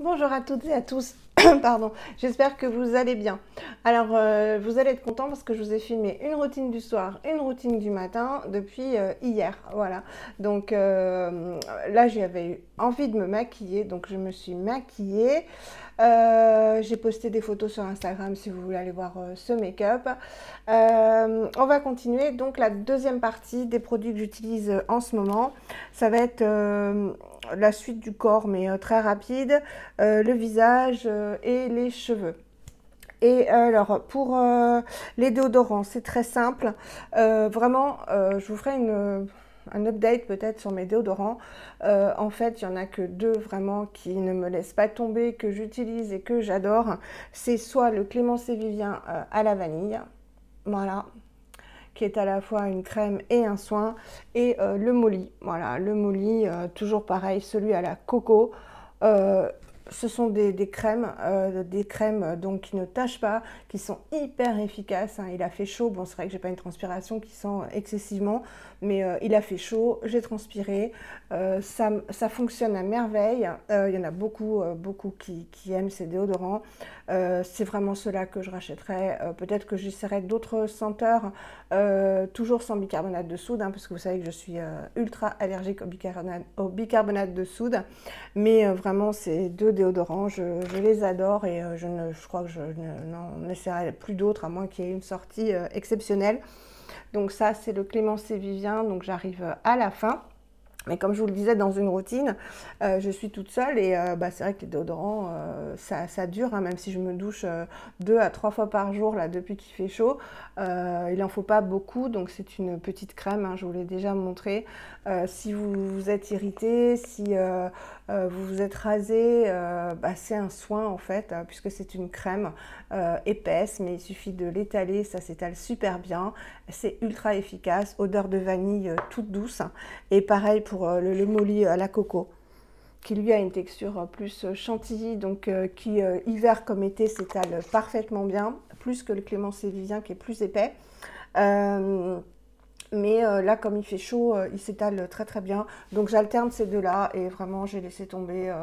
Bonjour à toutes et à tous, pardon, j'espère que vous allez bien. Alors, vous allez être contents parce que je vous ai filmé une routine du soir, une routine du matin depuis hier, voilà. Donc là, j'avais eu envie de me maquiller, donc je me suis maquillée. J'ai posté des photos sur Instagram si vous voulez aller voir ce make-up. On va continuer, donc la deuxième partie des produits que j'utilise en ce moment, ça va être la suite du corps, mais très rapide, le visage et les cheveux. Et alors, pour les déodorants, c'est très simple. Vraiment, je vous ferai un update peut-être sur mes déodorants. En fait, il n'y en a que deux vraiment qui ne me laissent pas tomber, que j'utilise et que j'adore. C'est soit le Clémence et Vivien à la vanille, voilà, qui est à la fois une crème et un soin, et le Molly, voilà, le Molly, toujours pareil, celui à la coco. Euh, Ce sont des crèmes donc qui ne tâchent pas, qui sont hyper efficaces, hein. Il a fait chaud, bon c'est vrai que j'ai pas une transpiration qui sent excessivement, mais il a fait chaud, j'ai transpiré, ça fonctionne à merveille. Il y en a beaucoup qui aiment ces déodorants. C'est vraiment ceux-là que je rachèterai. Peut-être que j'essaierai d'autres senteurs, toujours sans bicarbonate de soude, hein, parce que vous savez que je suis ultra allergique au bicarbonate de soude. Mais vraiment, ces deux déodorants, je les adore et je crois que je n'en essaierai plus d'autres, à moins qu'il y ait une sortie exceptionnelle. Donc ça, c'est le Clémence et Vivien, donc j'arrive à la fin. Mais comme je vous le disais, dans une routine, je suis toute seule et c'est vrai que les déodorants, ça dure, hein, même si je me douche 2 à 3 fois par jour là, depuis qu'il fait chaud. Il n'en faut pas beaucoup, donc c'est une petite crème, hein, je vous l'ai déjà montré. Si vous êtes irrité, si vous vous êtes rasé, c'est un soin en fait, puisque c'est une crème épaisse, mais il suffit de l'étaler, ça s'étale super bien. C'est ultra efficace, odeur de vanille toute douce. Et pareil pour le Molly à la coco, qui lui a une texture plus chantilly, donc qui hiver comme été s'étale parfaitement bien, plus que le Clémence et Vivien qui est plus épais. Mais là, comme il fait chaud, il s'étale très très bien. Donc j'alterne ces deux-là et vraiment j'ai laissé tomber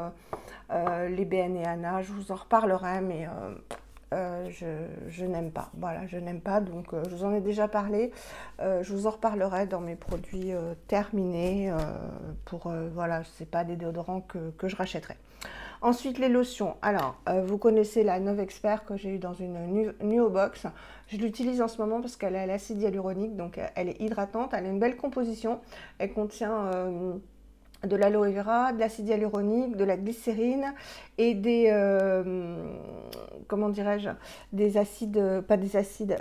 les BN et Anna. Je vous en reparlerai, mais je n'aime pas. Voilà, je n'aime pas. Donc je vous en ai déjà parlé. Je vous en reparlerai dans mes produits terminés. Voilà, ce n'est pas des déodorants que je rachèterai. Ensuite, les lotions. Alors, vous connaissez la Nove Expert que j'ai eu dans une Nuo Box. Je l'utilise en ce moment parce qu'elle a l'acide hyaluronique, donc elle est hydratante. Elle a une belle composition. Elle contient de l'aloe vera, de l'acide hyaluronique, de la glycérine et comment dirais-je, des acides, pas des acides,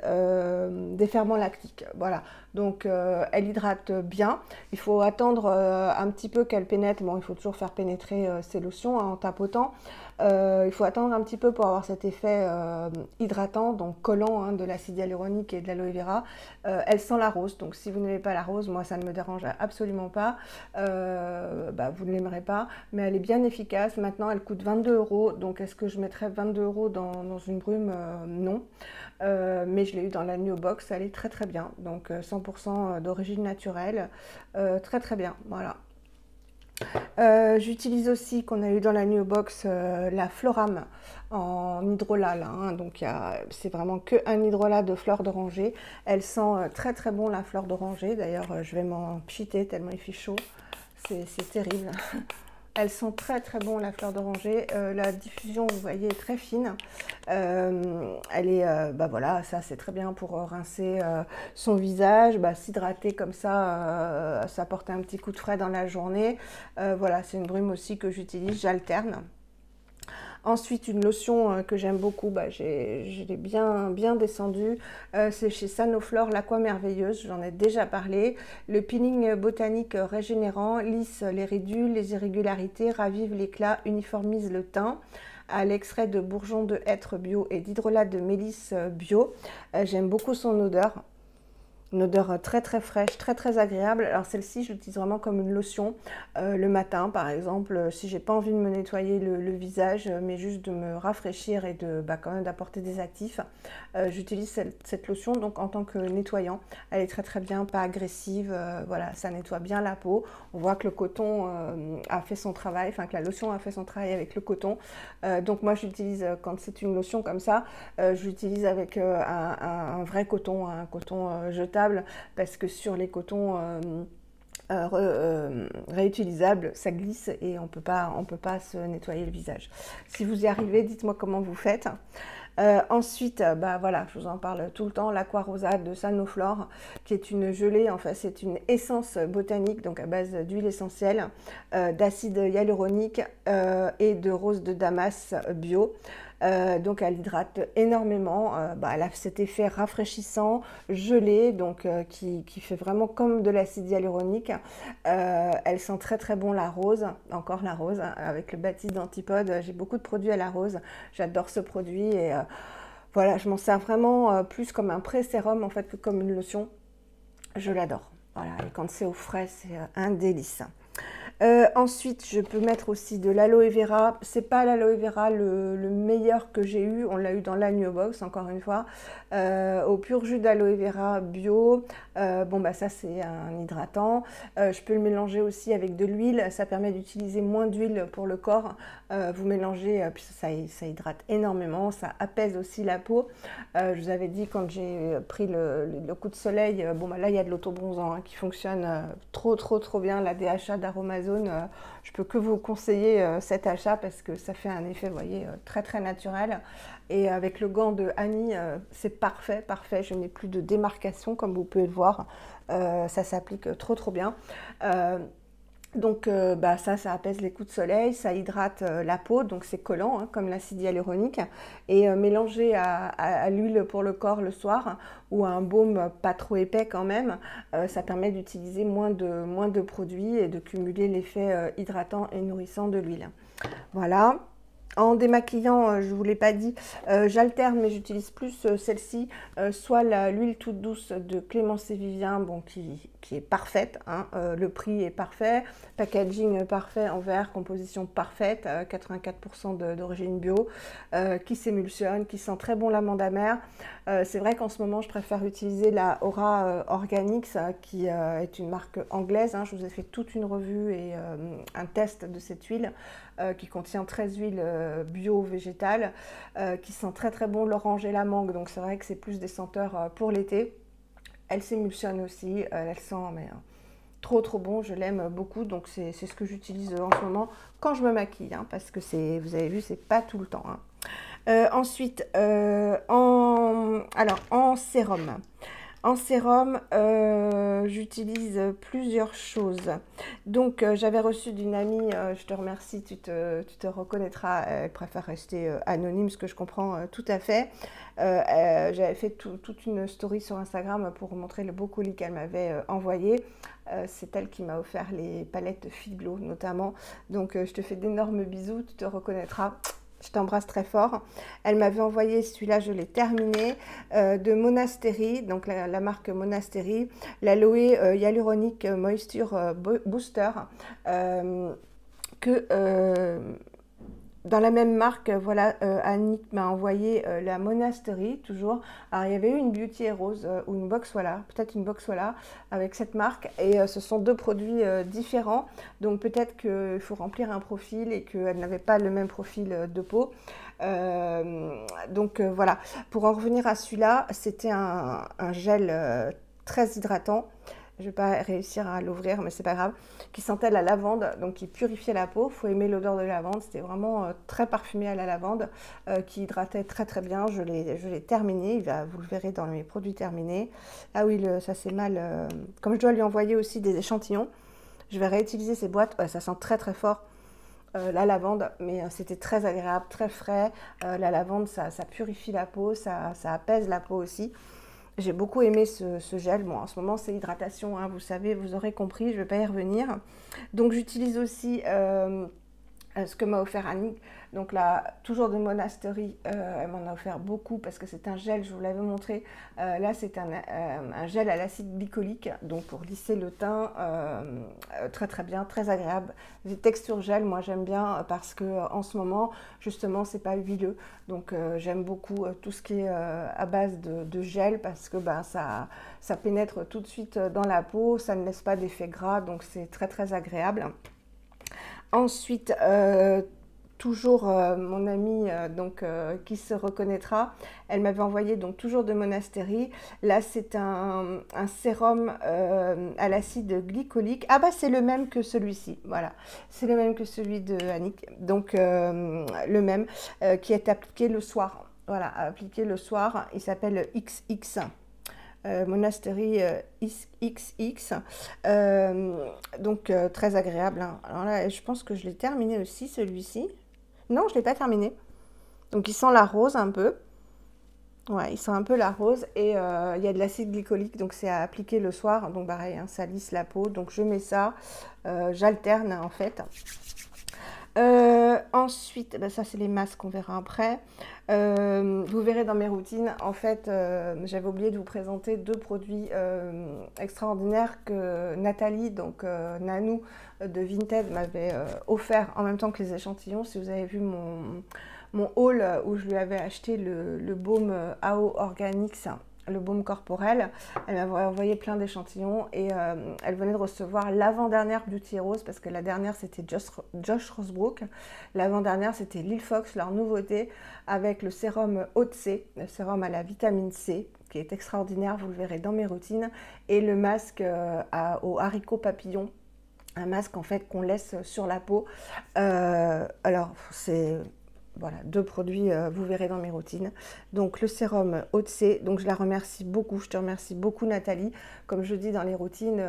des ferments lactiques. Voilà, donc elle hydrate bien. Il faut attendre un petit peu qu'elle pénètre. Bon, il faut toujours faire pénétrer ces lotions, hein, en tapotant. Il faut attendre un petit peu pour avoir cet effet hydratant, donc collant, hein, de l'acide hyaluronique et de l'aloe vera. Elle sent la rose, donc si vous n'aimez pas la rose, moi ça ne me dérange absolument pas. Vous ne l'aimerez pas, mais elle est bien efficace. Maintenant, elle coûte 22 €, donc est-ce que je mettrais 22 € dans une brume? Non. Mais je l'ai eu dans la Nuo Box, elle est très très bien, donc 100% d'origine naturelle, très très bien, voilà. J'utilise aussi, qu'on a eu dans la Nuo Box, la Floram en hydrolat, là, hein, donc c'est vraiment que un hydrolat de fleur d'oranger. Elle sent très très bon la fleur d'oranger, d'ailleurs je vais m'en pchiter tellement il fait chaud, c'est terrible. Elles sont très très bon la fleur d'oranger. La diffusion, vous voyez, est très fine. Elle est, voilà, ça c'est très bien pour rincer son visage, s'hydrater comme ça apporte un petit coup de frais dans la journée. Voilà, c'est une brume aussi que j'utilise, j'alterne. Ensuite, une lotion que j'aime beaucoup, je l'ai bien descendue, c'est chez Sanoflore, l'Aqua Merveilleuse, j'en ai déjà parlé. Le peeling botanique régénérant lisse les ridules, les irrégularités, ravive l'éclat, uniformise le teint à l'extrait de bourgeons de hêtre bio et d'hydrolat de mélisse bio. J'aime beaucoup son odeur. une odeur très très fraîche, très très agréable. Alors celle-ci, je l'utilise vraiment comme une lotion le matin, par exemple, si j'ai pas envie de me nettoyer le visage, mais juste de me rafraîchir et de quand même d'apporter des actifs. J'utilise cette lotion donc en tant que nettoyant. Elle est très très bien, pas agressive. Voilà, ça nettoie bien la peau. On voit que le coton a fait son travail, enfin que la lotion a fait son travail avec le coton. Donc moi, j'utilise quand c'est une lotion comme ça, je l'utilise avec un vrai coton, un coton jetable, parce que sur les cotons réutilisables, ça glisse et on peut pas se nettoyer le visage. Si vous y arrivez, dites-moi comment vous faites. Ensuite, voilà, je vous en parle tout le temps, l'Aqua-Rosa de Sanoflore, qui est une gelée, en fait, c'est une essence botanique, donc à base d'huile essentielle, d'acide hyaluronique et de rose de Damas bio. Donc elle hydrate énormément, elle a cet effet rafraîchissant, gelé, donc qui fait vraiment comme de l'acide hyaluronique. Elle sent très très bon la rose, encore la rose, hein, avec le Baptiste d'Antipode. J'ai beaucoup de produits à la rose, j'adore ce produit et voilà, je m'en sers vraiment plus comme un pré-sérum en fait que comme une lotion. Je l'adore. Voilà, et quand c'est au frais, c'est un délice. Ensuite, je peux mettre aussi de l'aloe vera. C'est pas l'aloe vera le meilleur que j'ai eu. On l'a eu dans l'Agneau Box, encore une fois. Au pur jus d'aloe vera bio. Ça, c'est un hydratant. Je peux le mélanger aussi avec de l'huile. Ça permet d'utiliser moins d'huile pour le corps. Vous mélangez, puis ça hydrate énormément. Ça apaise aussi la peau. Je vous avais dit quand j'ai pris le coup de soleil, là, il y a de l'autobronzant hein, qui fonctionne trop bien. La DHA d'Aromazone. Je peux que vous conseiller cet achat parce que ça fait un effet, vous voyez, très très naturel. Et avec le gant de Annie, c'est parfait. Je n'ai plus de démarcation comme vous pouvez le voir. Ça s'applique trop bien. Donc ça apaise les coups de soleil, ça hydrate la peau, donc c'est collant hein, comme l'acide hyaluronique. Et mélangé à l'huile pour le corps le soir ou à un baume pas trop épais quand même, ça permet d'utiliser moins de produits et de cumuler l'effet hydratant et nourrissant de l'huile. Voilà. En démaquillant, je ne vous l'ai pas dit, j'alterne, mais j'utilise plus celle-ci, soit l'huile toute douce de Clémence et Vivien, qui est parfaite, hein, le prix est parfait, packaging parfait en verre, composition parfaite, 84% d'origine bio, qui s'émulsionne, qui sent très bon l'amande amère. C'est vrai qu'en ce moment, je préfère utiliser la Aura Organics, qui est une marque anglaise. Hein, je vous ai fait toute une revue et un test de cette huile qui contient 13 huiles bio-végétales, qui sent très bon l'orange et la mangue. Donc c'est vrai que c'est plus des senteurs pour l'été. Elle s'émulsionne aussi, elle sent trop bon, je l'aime beaucoup. Donc c'est ce que j'utilise en ce moment quand je me maquille, hein, parce que vous avez vu, c'est pas tout le temps. Hein. Ensuite, en sérum. En sérum, j'utilise plusieurs choses. Donc, j'avais reçu d'une amie, je te remercie, tu te reconnaîtras, elle préfère rester anonyme, ce que je comprends tout à fait. J'avais fait toute une story sur Instagram pour montrer le beau colis qu'elle m'avait envoyé. C'est elle qui m'a offert les palettes Figlo notamment. Donc, je te fais d'énormes bisous, tu te reconnaîtras. Je t'embrasse très fort. Elle m'avait envoyé celui-là, je l'ai terminé, de Monastery, donc la marque Monastery, l'Aloe Hyaluronic Moisture Booster, dans la même marque, voilà, Annick m'a envoyé la Monastery, toujours. Alors, il y avait eu une Beauty Rose ou une Box Voilà, peut-être une Box Voilà avec cette marque. Et ce sont deux produits différents. Donc, peut-être qu'il faut remplir un profil et qu'elle n'avait pas le même profil de peau. Voilà. Pour en revenir à celui-là, c'était un gel très hydratant. Je ne vais pas réussir à l'ouvrir, mais c'est pas grave. Qui sentait la lavande, donc qui purifiait la peau. Il faut aimer l'odeur de la lavande. C'était vraiment très parfumé à la lavande, qui hydratait très bien. Je l'ai terminé. Vous le verrez dans mes produits terminés. Ah oui, ça c'est mal. Comme je dois lui envoyer aussi des échantillons, je vais réutiliser ces boîtes. Ça sent très fort. La lavande, mais c'était très agréable, très frais. La lavande, ça purifie la peau, ça apaise la peau aussi. J'ai beaucoup aimé ce gel. Bon, en ce moment, c'est hydratation, hein, vous savez, vous aurez compris, je ne vais pas y revenir. Donc, j'utilise aussi ce que m'a offert Annick. Donc là, toujours de Monastery, elle m'en a offert beaucoup parce que c'est un gel, je vous l'avais montré. Là, c'est un gel à l'acide glycolique, donc pour lisser le teint, très très bien, très agréable. Les textures gel, moi j'aime bien parce que en ce moment, justement, c'est pas huileux. Donc j'aime beaucoup tout ce qui est à base de gel parce que ben, ça pénètre tout de suite dans la peau, ça ne laisse pas d'effet gras, donc c'est très très agréable. Ensuite, toujours mon amie qui se reconnaîtra, elle m'avait envoyé donc toujours de Monastery. Là, c'est un sérum à l'acide glycolique. Ah bah c'est le même que celui-ci, voilà. C'est le même que celui de Annick, donc le même qui est appliqué le soir. Voilà, appliqué le soir. Il s'appelle XX. Monastery XX, donc très agréable, hein. Alors là, je pense que je l'ai terminé aussi, celui-ci. Non, je ne l'ai pas terminé. Donc il sent la rose un peu. Ouais, il sent un peu la rose et il y a de l'acide glycolique, donc c'est à appliquer le soir. Donc pareil, hein, ça lisse la peau. Donc je mets ça, j'alterne en fait. Ensuite, ben ça c'est les masques qu'on verra après. Vous verrez dans mes routines, en fait, j'avais oublié de vous présenter deux produits extraordinaires que Nathalie, donc Nanou de Vinted, m'avait offert en même temps que les échantillons. Si vous avez vu mon haul où je lui avais acheté le baume AO Organics, le baume corporel, elle m'avait envoyé plein d'échantillons et elle venait de recevoir l'avant-dernière Beauty Rose parce que la dernière c'était Josh Rosebrook, l'avant-dernière c'était Lil Fox, leur nouveauté avec le sérum Haute-C, le sérum à la vitamine C qui est extraordinaire, vous le verrez dans mes routines, et le masque au haricot papillon, un masque en fait qu'on laisse sur la peau. Alors c'est... Voilà, deux produits, vous verrez dans mes routines. Donc le sérum Haute-C, donc je la remercie beaucoup, je te remercie beaucoup Nathalie. Comme je dis dans les routines,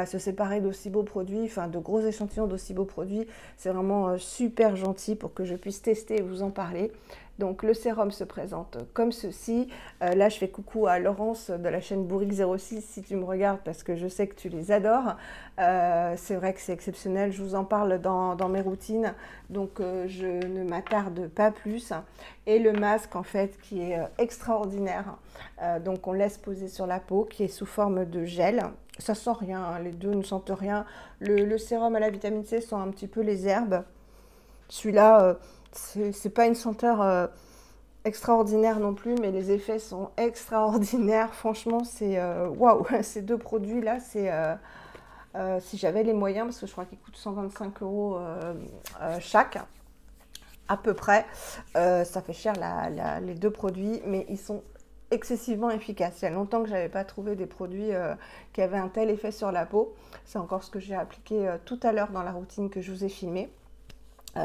se séparer d'aussi beaux produits, enfin de gros échantillons d'aussi beaux produits, c'est vraiment super gentil pour que je puisse tester et vous en parler. Donc le sérum se présente comme ceci. Là je fais coucou à Laurence de la chaîne Bourrique06 si tu me regardes parce que je sais que tu les adores. C'est vrai que c'est exceptionnel, je vous en parle dans mes routines, donc je ne m'attarde pas plus. Et le masque en fait qui est extraordinaire, donc on laisse poser sur la peau, qui est sous forme de gel. Ça sent rien, hein, les deux ne sentent rien. Le sérum à la vitamine C sent un petit peu les herbes. Celui-là, c'est pas une senteur extraordinaire non plus, mais les effets sont extraordinaires. Franchement, c'est waouh, ces deux produits-là, c'est si j'avais les moyens, parce que je crois qu'ils coûtent 125 € chaque, à peu près. Ça fait cher les deux produits, mais ils sont excessivement efficaces. Il y a longtemps que je n'avais pas trouvé des produits qui avaient un tel effet sur la peau. C'est encore ce que j'ai appliqué tout à l'heure dans la routine que je vous ai filmée.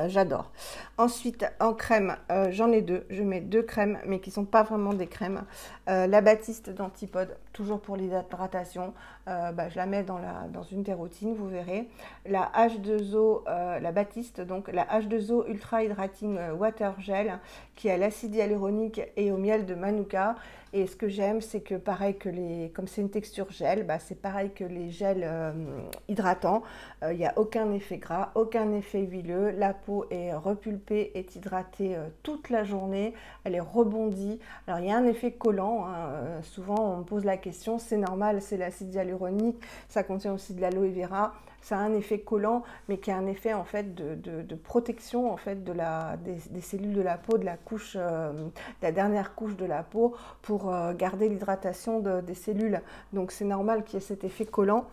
J'adore. Ensuite, en crème, j'en ai deux. Je mets deux crèmes, mais qui ne sont pas vraiment des crèmes. La Baptiste d'Antipode, toujours pour l'hydratation. Je la mets dans une des routines, vous verrez. La H2O, la Baptiste, donc la H2O Ultra Hydrating Water Gel, qui a l'acide hyaluronique et au miel de Manuka. Et ce que j'aime, c'est que pareil que comme c'est une texture gel, c'est pareil que les gels hydratants. Il n'y a aucun effet gras, aucun effet huileux. La peau est repulpée, est hydratée toute la journée. Elle est rebondie. Alors il y a un effet collant, hein. Souvent on me pose la question, c'est normal, c'est l'acide hyaluronique, ça contient aussi de l'aloe vera. Ça a un effet collant, mais qui a un effet en fait de protection en fait des cellules de la peau, de la dernière couche de la peau, pour garder l'hydratation des cellules. Donc c'est normal qu'il y ait cet effet collant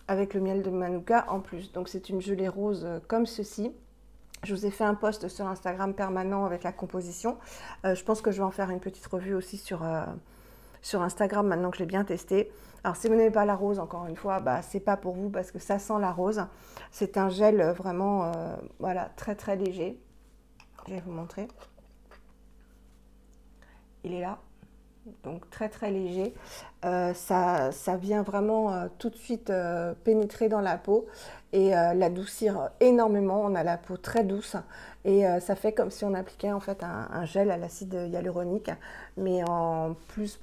avec le miel de Manuka en plus. Donc c'est une gelée rose comme ceci. Je vous ai fait un post sur Instagram permanent avec la composition. Je pense que je vais en faire une petite revue aussi sur Instagram maintenant que je l'ai bien testé. Alors si vous n'aimez pas la rose, encore une fois, c'est pas pour vous parce que ça sent la rose. C'est un gel vraiment voilà, très très léger. Je vais vous montrer. Il est là. Donc très très léger. Ça vient vraiment tout de suite pénétrer dans la peau et l'adoucir énormément. On a la peau très douce Et ça fait comme si on appliquait en fait un gel à l'acide hyaluronique, mais en plus.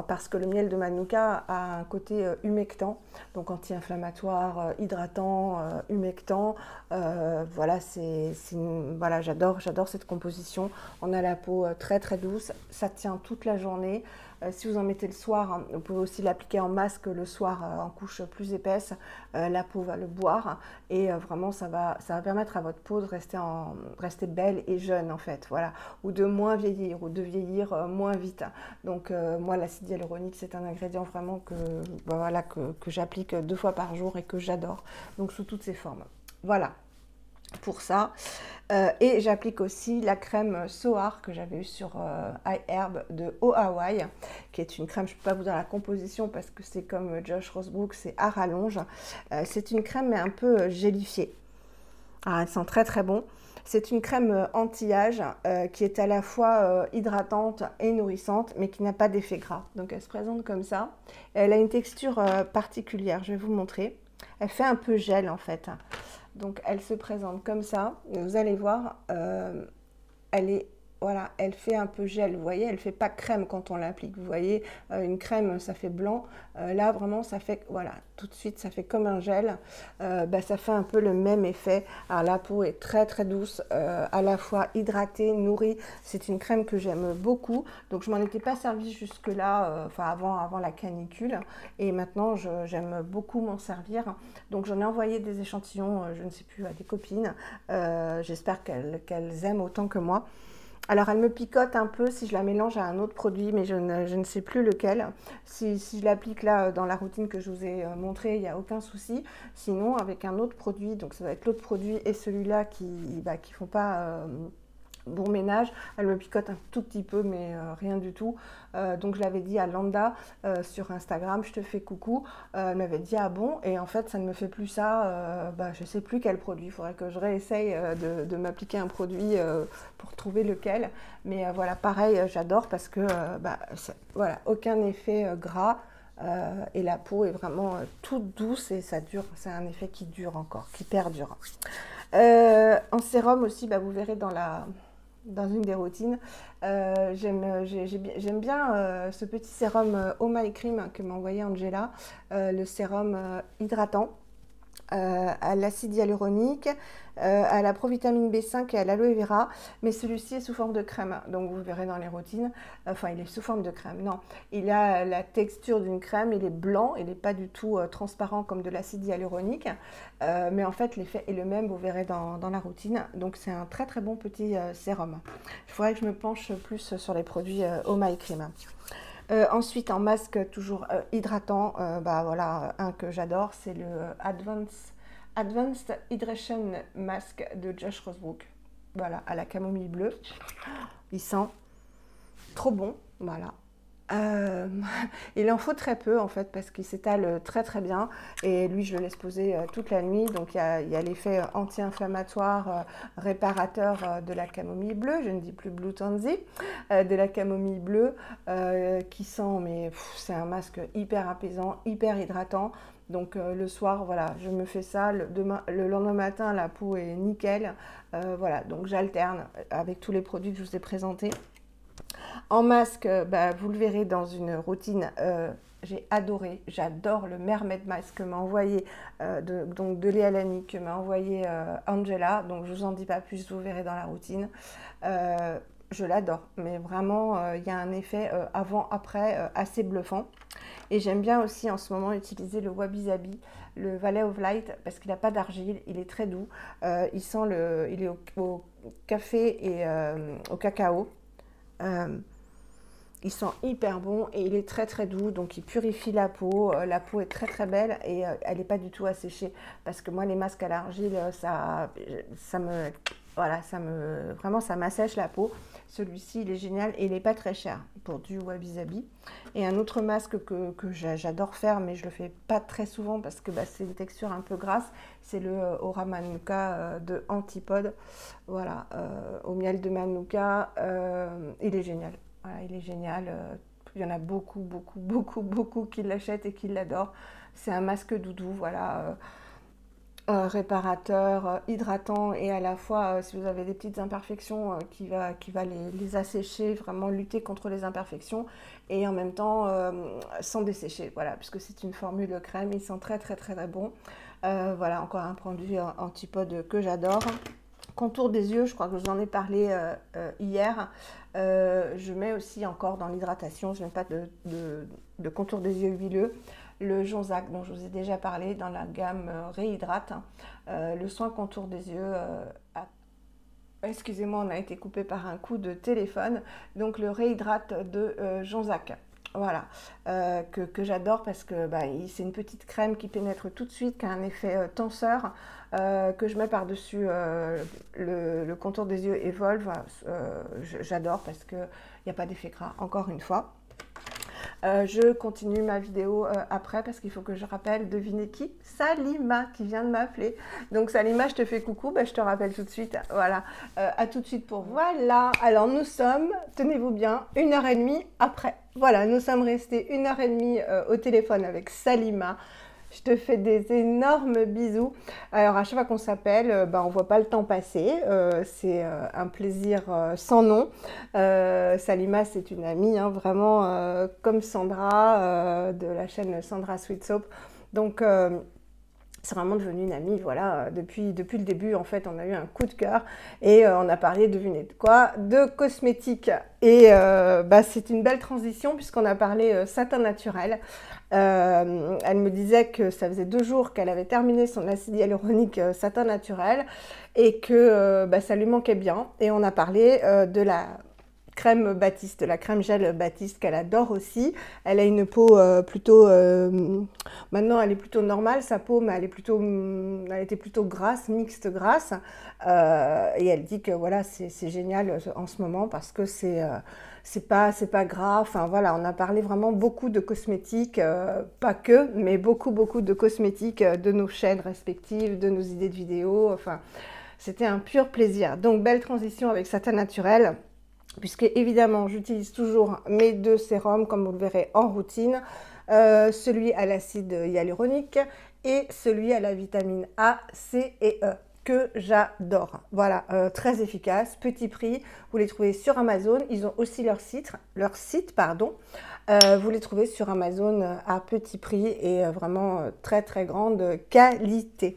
Parce que le miel de Manuka a un côté humectant, donc anti-inflammatoire, hydratant, humectant. Voilà, voilà, j'adore cette composition. On a la peau très très douce, ça tient toute la journée. Si vous en mettez le soir, hein, vous pouvez aussi l'appliquer en masque le soir en couche plus épaisse. La peau va le boire et vraiment ça va permettre à votre peau de rester belle et jeune en fait, voilà, ou de moins vieillir ou de vieillir moins vite. Donc moi l'acide hyaluronique c'est un ingrédient vraiment voilà, que j'applique 2 fois par jour et que j'adore, donc sous toutes ses formes. Voilà pour ça. Et j'applique aussi la crème Soar que j'avais eue sur iHerb de O Hawaii, qui est une crème, je ne peux pas vous dire la composition parce que c'est comme Josh Rosebrook, c'est à rallonge. C'est une crème mais un peu gélifiée. Ah, elle sent très très bon. C'est une crème anti-âge qui est à la fois hydratante et nourrissante, mais qui n'a pas d'effet gras. Donc elle se présente comme ça. Elle a une texture particulière, je vais vous montrer. Elle fait un peu gel en fait. Donc elle se présente comme ça, et vous allez voir, voilà, elle fait un peu gel, vous voyez, elle ne fait pas crème quand on l'applique, vous voyez, une crème ça fait blanc, là vraiment ça fait, voilà, tout de suite ça fait comme un gel, ça fait un peu le même effet. Alors la peau est très très douce, à la fois hydratée, nourrie, c'est une crème que j'aime beaucoup, donc je m'en étais pas servie jusque là, avant la canicule, et maintenant j'aime beaucoup m'en servir, donc j'en ai envoyé des échantillons, je ne sais plus, à des copines, j'espère qu'elles aiment autant que moi. Alors elle me picote un peu si je la mélange à un autre produit, mais je ne sais plus lequel. Si je l'applique là dans la routine que je vous ai montré, il n'y a aucun souci. Sinon avec un autre produit, donc ça va être l'autre produit et celui-là qui font pas bon ménage, elle me picote un tout petit peu, mais rien du tout. Donc je l'avais dit à Landa sur Instagram, je te fais coucou. Elle m'avait dit ah bon, et en fait ça ne me fait plus ça. Je ne sais plus quel produit. Il faudrait que je réessaye de m'appliquer un produit pour trouver lequel. Mais voilà, pareil, j'adore parce que voilà, aucun effet gras. Et la peau est vraiment toute douce et ça dure, c'est un effet qui dure encore, qui perdure. En sérum aussi, vous verrez dans une des routines, j'aime bien ce petit sérum Oh My Cream que m'a envoyé Angela, le sérum hydratant à l'acide hyaluronique, à la provitamine B5 et à l'aloe vera, mais celui-ci est sous forme de crème, donc vous verrez dans les routines, enfin il est sous forme de crème, non, il a la texture d'une crème, il est blanc, il n'est pas du tout transparent comme de l'acide hyaluronique, mais en fait l'effet est le même, vous verrez dans la routine, donc c'est un très très bon petit sérum. Il faudrait que je me penche plus sur les produits Oh My Cream. Ensuite, en masque toujours hydratant, voilà, un que j'adore, c'est le Advanced Hydration Mask de Josh Rosebrook. Voilà, à la camomille bleue. Il sent trop bon, voilà. Il en faut très peu en fait parce qu'il s'étale très très bien et lui je le laisse poser toute la nuit, donc il y a l'effet anti-inflammatoire, réparateur de la camomille bleue, je ne dis plus Blue Tansy, de la camomille bleue qui sent, mais c'est un masque hyper apaisant, hyper hydratant. Donc le soir, voilà, je me fais ça, le lendemain matin la peau est nickel, voilà, donc j'alterne avec tous les produits que je vous ai présentés. En masque, vous le verrez dans une routine, j'ai adoré, j'adore le Mermaid Mask que m'a envoyé, donc de Léa Lani, que m'a envoyé Angela, donc je ne vous en dis pas plus, vous verrez dans la routine. Je l'adore, mais vraiment, il y a un effet avant-après assez bluffant. Et j'aime bien aussi en ce moment utiliser le Wabi Sabi, le Valley of Light, parce qu'il n'a pas d'argile, il est très doux, il est au café et au cacao. Il sent hyper bon et il est très très doux, donc il purifie la peau est très très belle et elle n'est pas du tout asséchée, parce que moi les masques à l'argile vraiment ça m'assèche la peau. Celui-ci il est génial et il n'est pas très cher pour du Wabi Sabi. Et un autre masque que j'adore faire, mais je le fais pas très souvent parce que c'est une texture un peu grasse, c'est le Aura Manuka de Antipode, voilà, au miel de Manuka. Il est génial. Voilà, il est génial, il y en a beaucoup qui l'achètent et qui l'adorent. C'est un masque doudou, voilà, réparateur, hydratant et à la fois, si vous avez des petites imperfections, qui va les assécher, vraiment lutter contre les imperfections et en même temps sans dessécher, voilà, puisque c'est une formule crème, ils sont très très très très bons. Voilà, encore un produit antipode que j'adore. Contour des yeux, je crois que je vous en ai parlé hier. Je mets aussi encore dans l'hydratation, je n'ai pas de contour des yeux huileux. Le Jonzac dont je vous ai déjà parlé dans la gamme Réhydrate. Le soin contour des yeux, excusez-moi, on a été coupé par un coup de téléphone. Donc le Réhydrate de Jonzac. Voilà, que j'adore parce que c'est une petite crème qui pénètre tout de suite, qui a un effet tenseur, que je mets par-dessus le contour des yeux Evolve. J'adore parce qu'il n'y a pas d'effet gras, encore une fois. Je continue ma vidéo après parce qu'il faut que je rappelle, devinez qui? Salima qui vient de m'appeler. Donc Salima, je te fais coucou, je te rappelle tout de suite. Voilà, à tout de suite pour vous. Voilà, alors nous sommes, tenez-vous bien, 1h30 après. Voilà, nous sommes restés 1h30 au téléphone avec Salima. Je te fais des énormes bisous. Alors, à chaque fois qu'on s'appelle, on ne voit pas le temps passer. C'est un plaisir sans nom. Salima, c'est une amie, hein, vraiment comme Sandra de la chaîne Sandra Sweet Soap. Donc, c'est vraiment devenu une amie, voilà, depuis le début, en fait, on a eu un coup de cœur et on a parlé, devinez de quoi? De cosmétiques. Et c'est une belle transition puisqu'on a parlé satin naturel. Elle me disait que ça faisait 2 jours qu'elle avait terminé son acide hyaluronique satin naturel et que ça lui manquait bien. Et on a parlé de la crème Baptiste, la crème gel Baptiste qu'elle adore aussi. Elle a une peau plutôt, maintenant elle est plutôt normale sa peau, mais elle était plutôt grasse, mixte grasse. Et elle dit que voilà, c'est génial en ce moment parce que c'est pas gras. Enfin voilà, on a parlé vraiment beaucoup de cosmétiques, pas que, mais beaucoup de cosmétiques de nos chaînes respectives, de nos idées de vidéos. Enfin, c'était un pur plaisir. Donc belle transition avec satin naturel. Puisque évidemment j'utilise toujours mes 2 sérums comme vous le verrez en routine, celui à l'acide hyaluronique et celui à la vitamine A, C et E que j'adore. Voilà, très efficace, petit prix, vous les trouvez sur Amazon, ils ont aussi leur site, vous les trouvez sur Amazon à petit prix et vraiment très très grande qualité.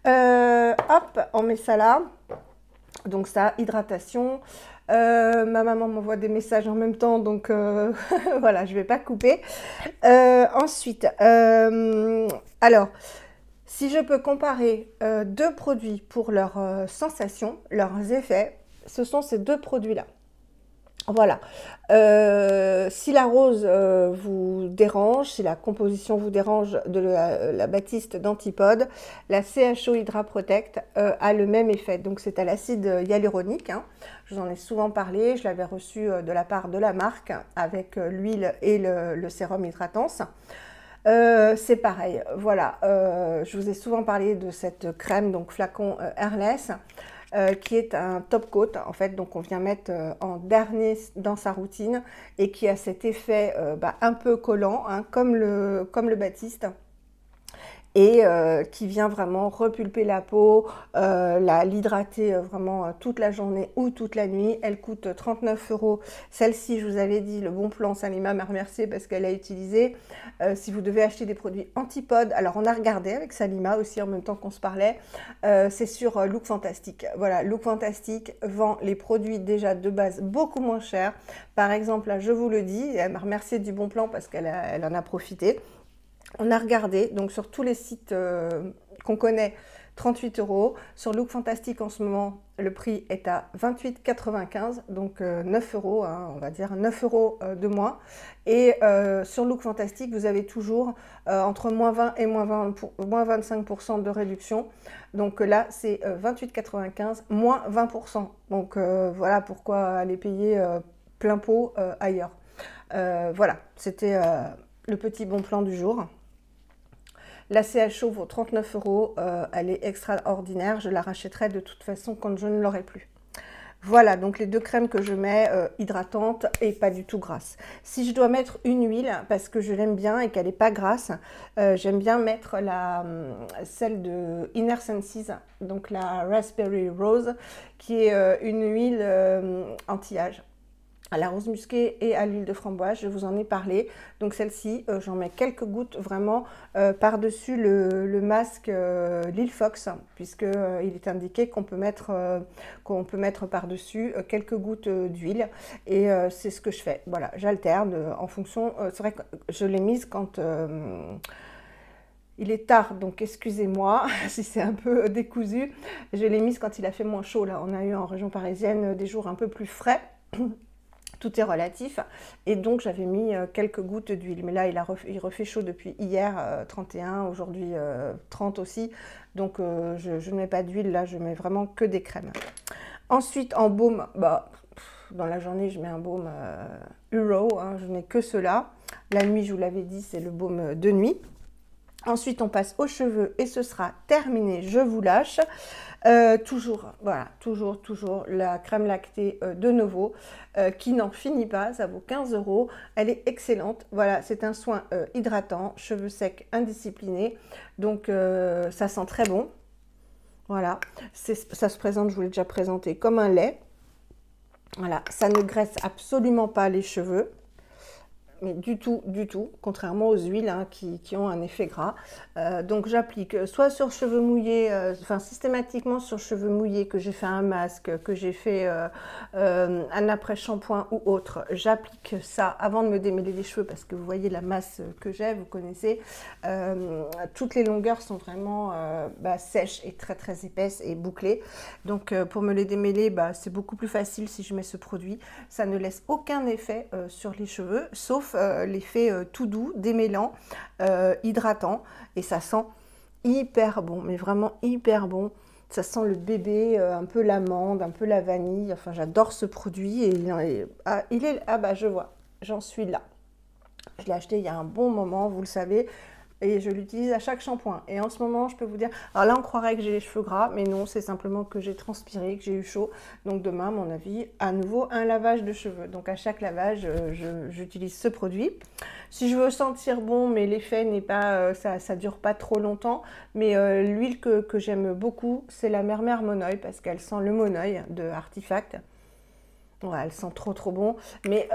Hop, on met ça là, donc ça, hydratation. Ma maman m'envoie des messages en même temps, donc voilà, je ne vais pas couper. Ensuite, alors, si je peux comparer 2 produits pour leurs sensations, leurs effets, ce sont ces 2 produits-là. Voilà, si la rose vous dérange, si la composition vous dérange de la Baptiste d'Antipode, la CHO Hydra Protect a le même effet. Donc c'est à l'acide hyaluronique, hein. Je vous en ai souvent parlé, je l'avais reçu de la part de la marque avec l'huile et le sérum hydratance. C'est pareil, voilà, je vous ai souvent parlé de cette crème, donc flacon Airless. Qui est un top coat en fait, donc on vient mettre en dernier dans sa routine et qui a cet effet un peu collant, hein, comme le Baptiste, et qui vient vraiment repulper la peau, l'hydrater vraiment toute la journée ou toute la nuit. Elle coûte 39 €. Celle-ci, je vous avais dit, le bon plan, Salima m'a remercié parce qu'elle a utilisé. Si vous devez acheter des produits antipodes, alors on a regardé avec Salima aussi en même temps qu'on se parlait, c'est sur Look Fantastic. Voilà, Look Fantastic vend les produits déjà de base beaucoup moins chers. Par exemple, là, je vous le dis, elle m'a remercié du bon plan parce qu'elle en a profité. On a regardé, donc sur tous les sites qu'on connaît, 38 €. Sur Look Fantastic en ce moment, le prix est à 28,95 €, donc 9 €, hein, on va dire 9 € de moins. Et sur Look Fantastic, vous avez toujours entre moins 20 et moins 25% de réduction. Donc là, c'est 28,95 € moins 20%. Donc voilà pourquoi aller payer plein pot ailleurs. Voilà, c'était le petit bon plan du jour. La CHO vaut 39 €, elle est extraordinaire, je la rachèterai de toute façon quand je ne l'aurai plus. Voilà, donc les deux crèmes que je mets, hydratantes et pas du tout grasses. Si je dois mettre une huile, parce que je l'aime bien et qu'elle n'est pas grasse, j'aime bien mettre celle de Inner Senses, donc la Raspberry Rose, qui est une huile anti-âge, à la rose musquée et à l'huile de framboise, je vous en ai parlé. Donc celle-ci, j'en mets quelques gouttes vraiment par-dessus le masque Lil Fox, puisqu'il est indiqué qu'on peut mettre, par-dessus quelques gouttes d'huile. Et c'est ce que je fais. Voilà, j'alterne en fonction. C'est vrai que je l'ai mise quand... il est tard, donc excusez-moi si c'est un peu décousu. Je l'ai mise quand il a fait moins chaud. Là, on a eu en région parisienne des jours un peu plus frais. Tout est relatif, et donc j'avais mis quelques gouttes d'huile, mais là il refait chaud depuis hier, 31, aujourd'hui 30 aussi, donc je ne mets pas d'huile, là je mets vraiment que des crèmes. Ensuite en baume, dans la journée je mets un baume Hero, hein, je n'ai que cela. La nuit, je vous l'avais dit, c'est le baume de nuit. Ensuite, on passe aux cheveux et ce sera terminé, je vous lâche. Toujours, voilà, toujours la crème lactée de Novo qui n'en finit pas, ça vaut 15 €. Elle est excellente. Voilà, c'est un soin hydratant, cheveux secs, indisciplinés. Donc, ça sent très bon. Voilà, ça se présente, je vous l'ai déjà présenté, comme un lait. Voilà, ça ne graisse absolument pas les cheveux. Mais du tout, contrairement aux huiles hein, qui ont un effet gras. Donc j'applique soit sur cheveux mouillés, enfin systématiquement sur cheveux mouillés, que j'ai fait un masque, que j'ai fait un après-shampoing ou autre. J'applique ça avant de me démêler les cheveux parce que vous voyez la masse que j'ai, vous connaissez. Toutes les longueurs sont vraiment sèches et très épaisses et bouclées. Donc pour me les démêler, c'est beaucoup plus facile si je mets ce produit. Ça ne laisse aucun effet sur les cheveux, sauf l'effet tout doux, démêlant, hydratant, et ça sent hyper bon, mais vraiment hyper bon. Ça sent le bébé, un peu l'amande, un peu la vanille. Enfin, j'adore ce produit et je vois, j'en suis là. Je l'ai acheté il y a un bon moment, vous le savez. Et je l'utilise à chaque shampoing. Et en ce moment, je peux vous dire... Alors là, on croirait que j'ai les cheveux gras, mais non, c'est simplement que j'ai transpiré, que j'ai eu chaud. Donc demain, à mon avis, à nouveau, un lavage de cheveux. Donc à chaque lavage, j'utilise ce produit. Si je veux sentir bon, mais l'effet n'est pas... ça dure pas trop longtemps. Mais l'huile que j'aime beaucoup, c'est la Mermer Monoeil, parce qu'elle sent le monoeil de Artifact. Ouais, elle sent trop bon. Mais...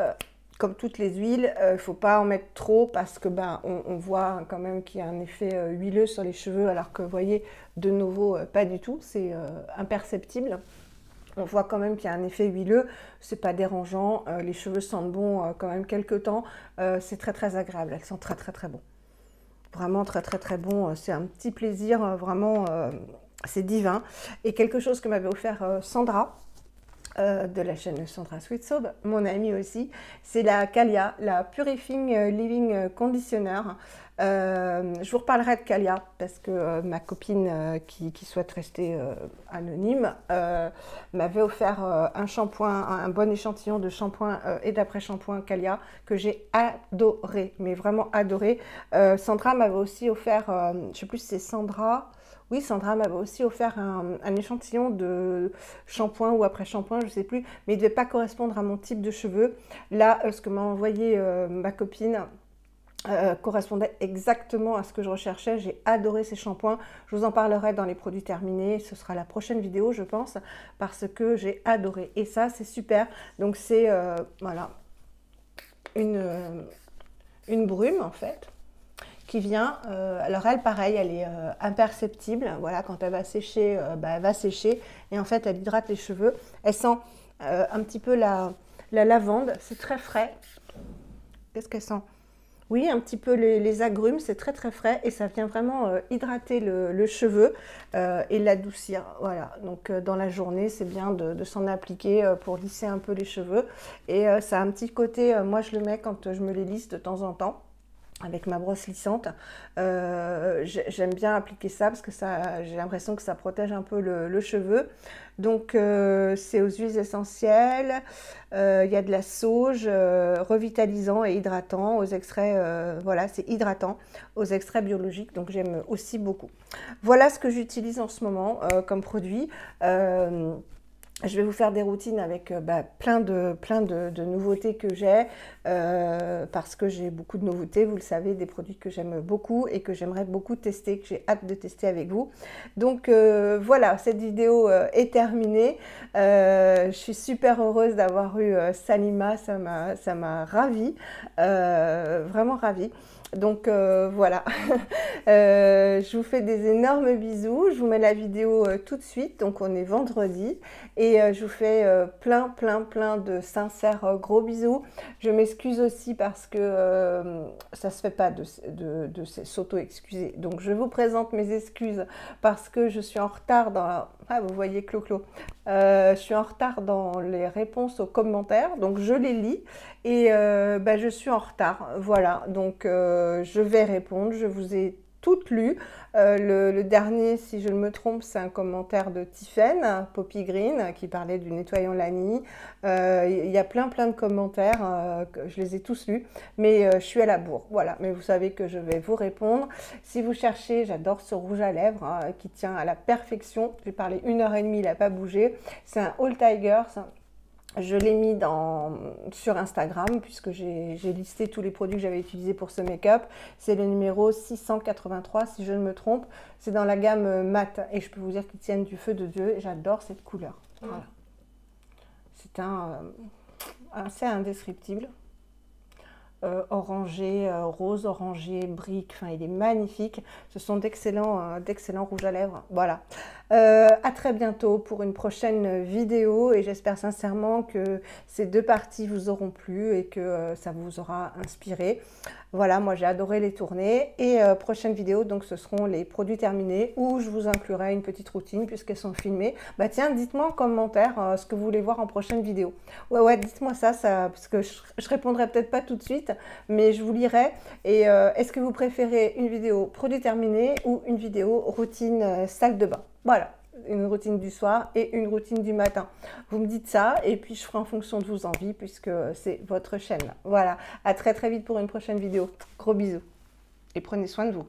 comme toutes les huiles, il ne faut pas en mettre trop parce que on voit quand même qu'il y a un effet huileux sur les cheveux, alors que vous voyez, de nouveau, pas du tout, c'est imperceptible. On voit quand même qu'il y a un effet huileux, c'est pas dérangeant, les cheveux sentent bon quand même quelques temps, c'est très agréable, elles sont très bon. Vraiment très bon, c'est un petit plaisir, vraiment, c'est divin. Et quelque chose que m'avait offert Sandra, de la chaîne Sandra Sweet Soap, mon amie aussi, c'est la Calia, la Purifying Living Conditioner. Je vous reparlerai de Calia parce que ma copine qui souhaite rester anonyme m'avait offert un shampoing, un bon échantillon de shampoing et d'après-shampoing Calia que j'ai adoré, mais vraiment adoré. Sandra m'avait aussi offert, je ne sais plus si c'est Sandra... Oui, Sandra m'avait aussi offert un échantillon de shampoing ou après-shampoing, je ne sais plus, mais il ne devait pas correspondre à mon type de cheveux. Là, ce que m'a envoyé ma copine correspondait exactement à ce que je recherchais. J'ai adoré ces shampoings. Je vous en parlerai dans les produits terminés. Ce sera la prochaine vidéo, je pense, parce que j'ai adoré. Et ça, c'est super. Donc, c'est voilà, une brume, en fait, qui vient, alors elle pareil, elle est imperceptible, voilà, quand elle va sécher, elle va sécher, et en fait elle hydrate les cheveux, elle sent un petit peu la lavande, c'est très frais. Qu'est-ce qu'elle sent? Oui, un petit peu les agrumes, c'est très frais, et ça vient vraiment hydrater le cheveu et l'adoucir, voilà. Donc dans la journée, c'est bien de s'en appliquer pour lisser un peu les cheveux, et ça a un petit côté, moi je le mets quand je me les lisse de temps en temps, avec ma brosse lissante. J'aime bien appliquer ça parce que j'ai l'impression que ça protège un peu le cheveu. Donc c'est aux huiles essentielles, il y a de la sauge, revitalisant et hydratant, aux extraits, voilà, c'est hydratant, aux extraits biologiques, donc j'aime aussi beaucoup. Voilà ce que j'utilise en ce moment comme produit. Je vais vous faire des routines avec plein de nouveautés que j'ai, parce que j'ai beaucoup de nouveautés, vous le savez, des produits que j'aime beaucoup et que j'aimerais beaucoup tester, que j'ai hâte de tester avec vous. Donc voilà, cette vidéo est terminée. Je suis super heureuse d'avoir eu Salima, ça m'a ravie, vraiment ravie. Donc voilà, je vous fais des énormes bisous, je vous mets la vidéo tout de suite, donc on est vendredi, et je vous fais plein de sincères gros bisous. Je m'excuse aussi parce que ça se fait pas de s'auto-excuser, donc je vous présente mes excuses parce que je suis en retard dans... Ah, vous voyez Clo-Clo. Je suis en retard dans les réponses aux commentaires, donc je les lis et je suis en retard. Voilà, donc je vais répondre. Je vous ai toutes lues. Le dernier, si je ne me trompe, c'est un commentaire de Tiffen, Poppy Green, qui parlait du nettoyant Lani. Il y a plein de commentaires, je les ai tous lus, mais je suis à la bourre. Voilà, mais vous savez que je vais vous répondre. Si vous cherchez, j'adore ce rouge à lèvres qui tient à la perfection. J'ai parlé 1h30, il n'a pas bougé. C'est un All Tiger. Je l'ai mis sur Instagram puisque j'ai listé tous les produits que j'avais utilisés pour ce make-up. C'est le numéro 683 si je ne me trompe. C'est dans la gamme mat et je peux vous dire qu'ils tiennent du feu de Dieu. J'adore cette couleur. Voilà. C'est assez indescriptible. Orangé, rose orangé, brique, enfin il est magnifique. Ce sont d'excellents rouges à lèvres. Voilà. À très bientôt pour une prochaine vidéo et j'espère sincèrement que ces deux parties vous auront plu et que ça vous aura inspiré. Voilà, moi j'ai adoré les tourner et prochaine vidéo, donc ce seront les produits terminés où je vous inclurai une petite routine puisqu'elles sont filmées. Bah tiens, dites-moi en commentaire ce que vous voulez voir en prochaine vidéo. Ouais, dites-moi ça parce que je répondrai peut-être pas tout de suite, mais je vous lirai. Et est-ce que vous préférez une vidéo produit terminé ou une vidéo routine salle de bain? Voilà, une routine du soir et une routine du matin. Vous me dites ça et puis je ferai en fonction de vos envies puisque c'est votre chaîne. Voilà, à très vite pour une prochaine vidéo. Gros bisous et prenez soin de vous.